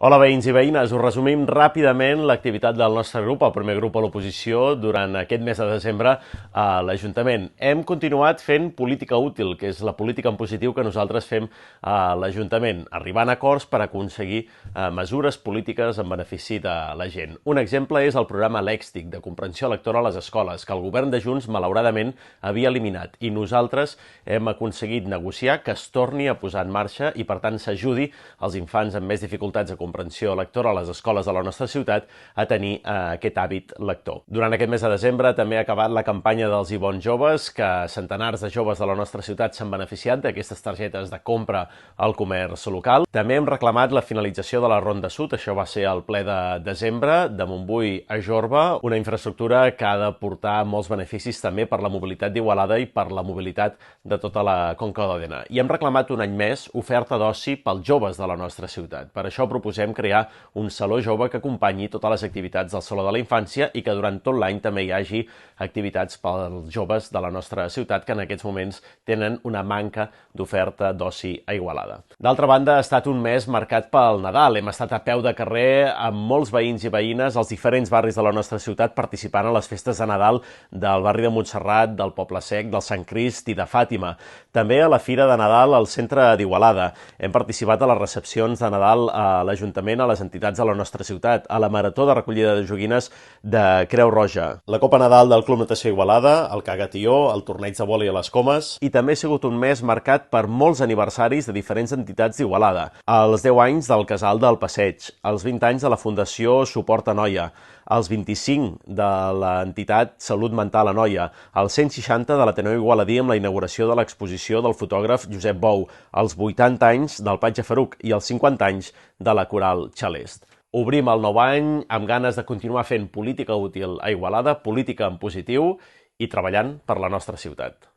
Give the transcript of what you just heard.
Hola veïns i veïnes, us resumim ràpidament l'activitat del nostre grup, el primer grup a l'oposició, durant aquest mes de desembre a l'Ajuntament. Hem continuat fent política útil, que és la política en positiu que nosaltres fem a l'Ajuntament, arribant a acords per aconseguir mesures polítiques en benefici de la gent. Un exemple és el programa Lèxic, de comprensió lectora a les escoles, que el govern de Junts, malauradament, havia eliminat, i nosaltres hem aconseguit negociar que es torni a posar en marxa i, per tant, s'ajudi als infants amb més dificultats de comprensió lectora a les escoles de la nostra ciutat a tenir aquest hàbit lector. Durant aquest mes de desembre també ha acabat la campanya dels I Bons Joves, que centenars de joves de la nostra ciutat s'han beneficiat d'aquestes targetes de compra al comerç local. També hem reclamat la finalització de la Ronda Sud, això va ser al ple de desembre, de Montbui a Jorba, una infraestructura que ha de portar molts beneficis també per la mobilitat d'Igualada i per la mobilitat de tota la Conca d'Òdena. I hem reclamat un any més oferta d'oci pels joves de la nostra ciutat. Per això proposem crear un saló jove que acompanyi totes les activitats del Saló de la Infància i que durant tot l'any també hi hagi activitats pels joves de la nostra ciutat que en aquests moments tenen una manca d'oferta d'oci a Igualada. D'altra banda, ha estat un mes marcat pel Nadal. Hem estat a peu de carrer amb molts veïns i veïnes als diferents barris de la nostra ciutat participant a les festes de Nadal del barri de Montserrat, del Poble Sec, del Sant Crist i de Fàtima. També a la Fira de Nadal al centre d'Igualada. Hem participat a les recepcions de Nadal a l'Ajuntament, a les entitats de la nostra ciutat, a la Marató de recollida de joguines de Creu Roja, la Copa Nadal del Club Natació Igualada, el Cagatió, el torneig de vòlei a les Comes, i també ha sigut un mes marcat per molts aniversaris de diferents entitats d'Igualada. Els 10 anys del Casal del Passeig, els 20 anys de la Fundació Suport a Noia, els 25 de l'entitat Salut Mental a Noia, els 160 de l'Ateneu Igualadí amb la inauguració de l'exposició del fotògraf Josep Bou, els 80 anys del Patge Faruc i els 50 anys de la Coral Xalest. Obrim el nou any amb ganes de continuar fent política útil a Igualada, política en positiu i treballant per la nostra ciutat.